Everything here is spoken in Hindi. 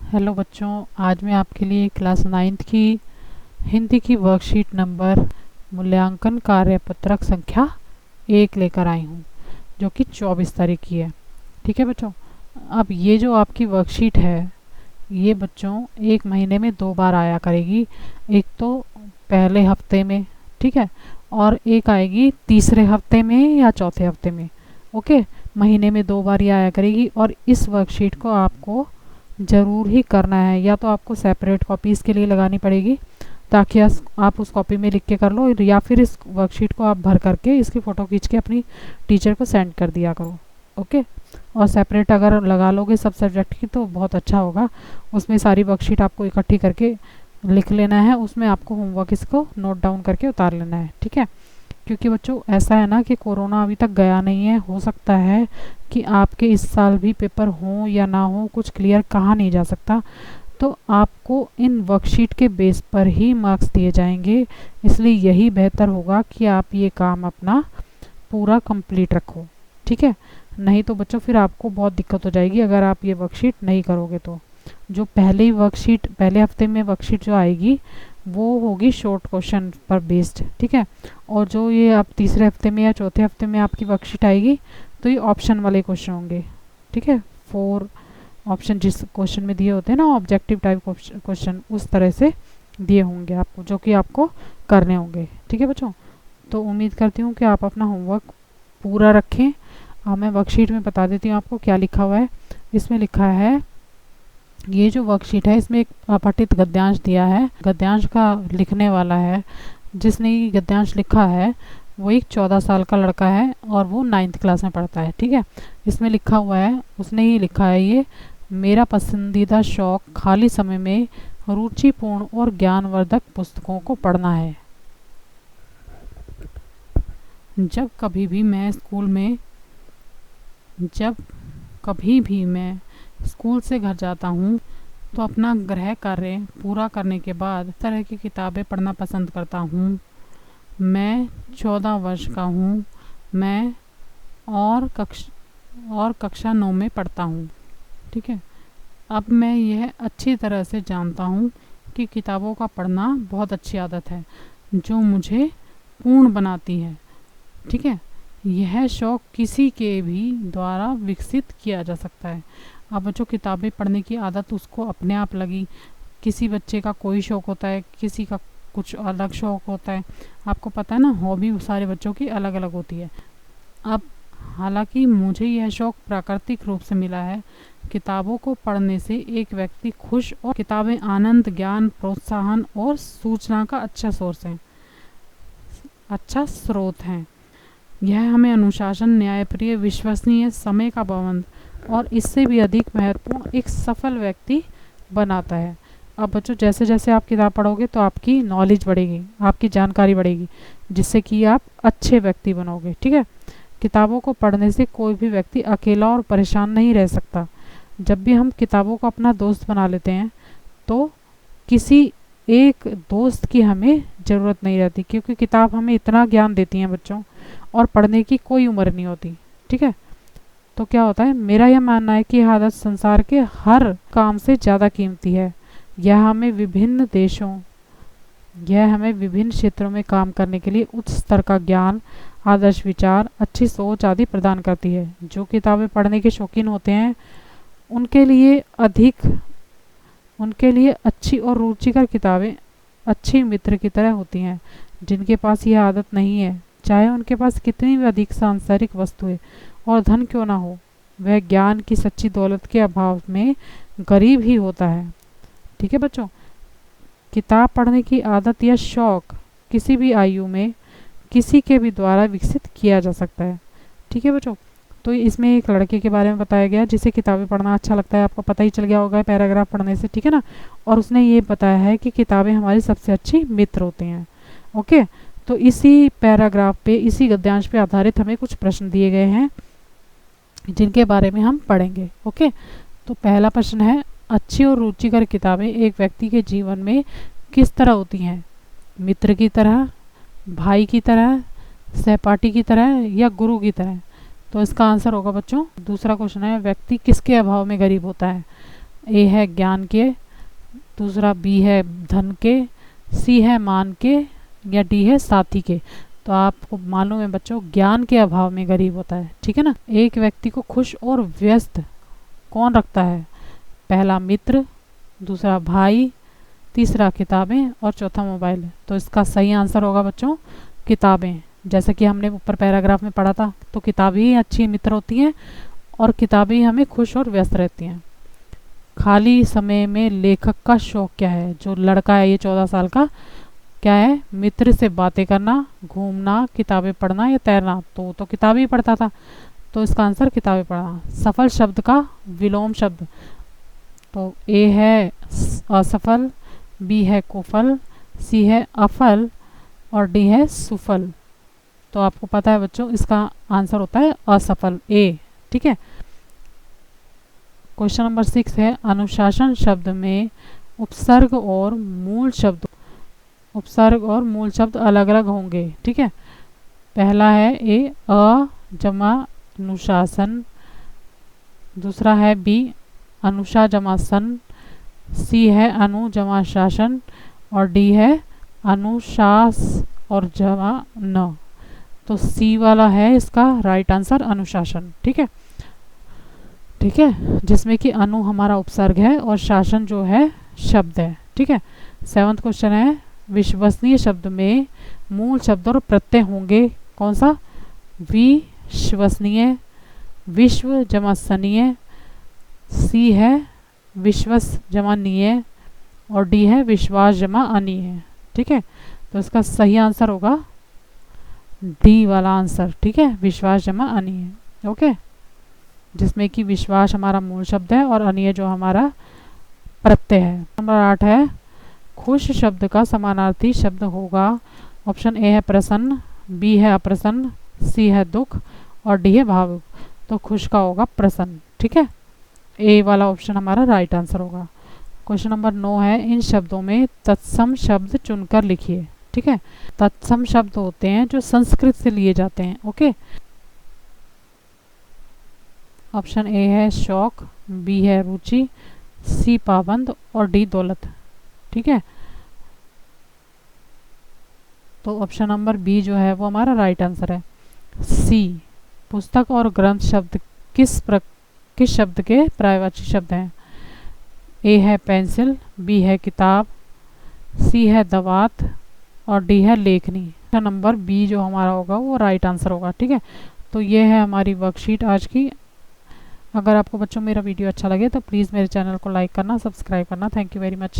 हेलो बच्चों, आज मैं आपके लिए क्लास 9th की हिंदी की वर्कशीट नंबर मूल्यांकन कार्यपत्रक संख्या 1 लेकर आई हूँ, जो कि 24 तारीख की है। ठीक है बच्चों, अब ये जो आपकी वर्कशीट है, ये बच्चों एक महीने में 2 बार आया करेगी। एक तो पहले हफ्ते में, ठीक है, और एक आएगी तीसरे हफ्ते में या चौथे हफ्ते में। ओके, महीने में 2 बार ये आया करेगी। और इस वर्कशीट को आपको ज़रूर ही करना है, या तो आपको सेपरेट कॉपी इसके लिए लगानी पड़ेगी ताकि आप उस कॉपी में लिख के कर लो, या फिर इस वर्कशीट को आप भर करके इसकी फ़ोटो खींच के अपनी टीचर को सेंड कर दिया करो। ओके, और सेपरेट अगर लगा लोगे सब सब्जेक्ट की तो बहुत अच्छा होगा। उसमें सारी वर्कशीट आपको इकट्ठी करके लिख लेना है, उसमें आपको होमवर्क इसको नोट डाउन करके उतार लेना है। ठीक है, क्योंकि बच्चों ऐसा है ना कि कोरोना अभी तक गया नहीं है, हो सकता है कि आपके इस साल भी पेपर हो या ना हो, कुछ क्लियर कहा नहीं जा सकता। तो आपको इन वर्कशीट के बेस पर ही मार्क्स दिए जाएंगे, इसलिए यही बेहतर होगा कि आप ये काम अपना पूरा कंप्लीट रखो। ठीक है, नहीं तो बच्चों फिर आपको बहुत दिक्कत हो जाएगी अगर आप ये वर्कशीट नहीं करोगे तो। जो पहले वर्कशीट, पहले हफ्ते में वर्कशीट जो आएगी वो होगी शॉर्ट क्वेश्चन पर बेस्ड। ठीक है, और जो ये आप तीसरे हफ्ते में या चौथे हफ्ते में आपकी वर्कशीट आएगी तो ये ऑप्शन वाले क्वेश्चन होंगे। ठीक है, 4 ऑप्शन जिस क्वेश्चन में दिए होते हैं ना, ऑब्जेक्टिव टाइप क्वेश्चन, उस तरह से दिए होंगे आपको, जो कि आपको करने होंगे। ठीक है बच्चों, तो उम्मीद करती हूँ कि आप अपना होमवर्क पूरा रखें। मैं वर्कशीट में बता देती हूँ आपको क्या लिखा हुआ है। इसमें लिखा है, ये जो वर्कशीट है इसमें एक अपठित गद्यांश दिया है। गद्यांश का लिखने वाला है, जिसने ये गद्यांश लिखा है वो एक 14 साल का लड़का है और वो 9th क्लास में पढ़ता है। ठीक है, इसमें लिखा हुआ है, उसने ही लिखा है ये, मेरा पसंदीदा शौक खाली समय में रुचिपूर्ण और ज्ञानवर्धक पुस्तकों को पढ़ना है। जब कभी भी मैं स्कूल से घर जाता हूँ तो अपना गृह कार्य पूरा करने के बाद इस तरह की किताबें पढ़ना पसंद करता हूँ। मैं 14 वर्ष का हूँ। मैं कक्षा 9 में पढ़ता हूँ। ठीक है, अब मैं यह अच्छी तरह से जानता हूँ कि किताबों का पढ़ना बहुत अच्छी आदत है जो मुझे पूर्ण बनाती है। ठीक है, यह शौक़ किसी के भी द्वारा विकसित किया जा सकता है। अब जो किताबें पढ़ने की आदत उसको अपने आप लगी, किसी बच्चे का कोई शौक़ होता है, किसी का कुछ अलग शौक़ होता है। आपको पता है ना, हॉबी सारे बच्चों की अलग अलग होती है। अब हालांकि मुझे यह शौक़ प्राकृतिक रूप से मिला है। किताबों को पढ़ने से एक व्यक्ति खुश, और किताबें आनंद, ज्ञान, प्रोत्साहन और सूचना का अच्छा स्रोत हैं। यह हमें अनुशासन, न्यायप्रिय, विश्वसनीय, समय का पाबंद और इससे भी अधिक महत्वपूर्ण एक सफल व्यक्ति बनाता है। अब बच्चों जैसे जैसे आप किताब पढ़ोगे तो आपकी नॉलेज बढ़ेगी, आपकी जानकारी बढ़ेगी, जिससे कि आप अच्छे व्यक्ति बनोगे। ठीक है, किताबों को पढ़ने से कोई भी व्यक्ति अकेला और परेशान नहीं रह सकता। जब भी हम किताबों को अपना दोस्त बना लेते हैं तो किसी एक दोस्त की हमें ज़रूरत नहीं रहती, क्योंकि किताब हमें इतना ज्ञान देती हैं बच्चों, और पढ़ने की कोई उम्र नहीं होती। ठीक है, तो क्या होता है, मेरा यह मानना है कि यह आदत संसार के हर काम से ज़्यादा कीमती है। यह हमें विभिन्न क्षेत्रों में काम करने के लिए उच्च स्तर का ज्ञान, आदर्श विचार, अच्छी सोच आदि प्रदान करती है। जो किताबें पढ़ने के शौकीन होते हैं उनके लिए अच्छी और रुचिकर किताबें अच्छी मित्र की तरह होती हैं। जिनके पास यह आदत नहीं है, चाहे उनके पास कितनी भी अधिक सांसारिक वस्तुएं और धन क्यों ना हो, वह ज्ञान की सच्ची दौलत के अभाव में गरीब ही होता है। ठीक है बच्चों, किताब पढ़ने की आदत या शौक़ किसी भी आयु में किसी के भी द्वारा विकसित किया जा सकता है। ठीक है बच्चों, तो इसमें एक लड़के के बारे में बताया गया जिसे किताबें पढ़ना अच्छा लगता है। आपको पता ही चल गया होगा पैराग्राफ पढ़ने से, ठीक है ना। और उसने ये बताया है कि किताबें हमारी सबसे अच्छी मित्र होती हैं। ओके, तो इसी पैराग्राफ पे, इसी गद्यांश पे आधारित हमें कुछ प्रश्न दिए गए हैं जिनके बारे में हम पढ़ेंगे। ओके, तो पहला प्रश्न है, अच्छी और रुचिकर किताबें एक व्यक्ति के जीवन में किस तरह होती हैं? मित्र की तरह, भाई की तरह, सहपाठी की तरह या गुरु की तरह? तो इसका आंसर होगा बच्चों, दूसरा क्वेश्चन है, व्यक्ति किसके अभाव में गरीब होता है? ए है ज्ञान के, दूसरा बी है धन के, सी है मान के, या डी है साथी के। तो आपको मालूम है बच्चों, ज्ञान के अभाव में गरीब होता है, ठीक है ना। एक व्यक्ति को खुश और व्यस्त कौन रखता है? पहला मित्र, दूसरा भाई, तीसरा किताबें और चौथा मोबाइल। तो इसका सही आंसर होगा बच्चों किताबें। जैसे कि हमने ऊपर पैराग्राफ में पढ़ा था, तो किताबें ही अच्छी मित्र होती हैं और किताबें ही हमें खुश और व्यस्त रहती हैं। खाली समय में लेखक का शौक क्या है? जो लड़का है ये 14 साल का, क्या है? मित्र से बातें करना, घूमना, किताबें पढ़ना या तैरना। तो किताबें ही पढ़ता था, तो इसका आंसर किताबें पढ़ना। सफल शब्द का विलोम शब्द, तो ए है असफल, बी है कुफल, सी है अफल और डी है सुफल। तो आपको पता है बच्चों, इसका आंसर होता है असफल, ए, ठीक है। क्वेश्चन नंबर 6 है, अनुशासन शब्द में उपसर्ग और मूल शब्द अलग अलग होंगे, ठीक है। पहला है ए अ जमा अनुशासन, दूसरा है बी अनुषा जमा सन, सी है अनु जमा शासन और डी है अनुशास और जमा न। तो सी वाला है इसका राइट आंसर, अनुशासन, ठीक है, ठीक है, जिसमें कि अनु हमारा उपसर्ग है और शासन जो है शब्द है, ठीक है। 7वां क्वेश्चन है, विश्वसनीय शब्द में मूल शब्द और प्रत्यय होंगे, कौन सा? विश्वसनीय, विश्व जमा सनीय, सी है विश्वस जमा नीय और डी है विश्वास जमा अनीय, ठीक है। तो इसका सही आंसर होगा डी वाला आंसर, ठीक है, विश्वास जमा अनीय, ओके, जिसमें कि विश्वास हमारा मूल शब्द है और अनीय जो हमारा प्रत्यय है। नंबर 8 है, खुश शब्द का समानार्थी शब्द होगा। ऑप्शन ए है प्रसन्न, बी है अप्रसन्न, सी है दुख और डी है भावुक। तो खुश का होगा प्रसन्न, ठीक है, ए वाला ऑप्शन हमारा राइट आंसर होगा। क्वेश्चन नंबर 9 है, इन शब्दों में तत्सम शब्द चुनकर लिखिए, ठीक है। तत्सम शब्द होते हैं जो संस्कृत से लिए जाते हैं, ओके। ऑप्शन ए है शौक, बी है रुचि, सी पाबंद और डी दौलत, ठीक है। तो ऑप्शन नंबर बी जो है वो हमारा राइट आंसर है। सी, पुस्तक और ग्रंथ शब्द किस शब्द के पर्यायवाची शब्द हैं? ए है पेंसिल, बी है किताब, सी है दवात और डी है लेखनी। नंबर बी जो हमारा होगा वो राइट आंसर होगा, ठीक है। तो ये है हमारी वर्कशीट आज की। अगर आपको बच्चों मेरा वीडियो अच्छा लगे तो प्लीज़ मेरे चैनल को लाइक करना, सब्सक्राइब करना। Thank you very much.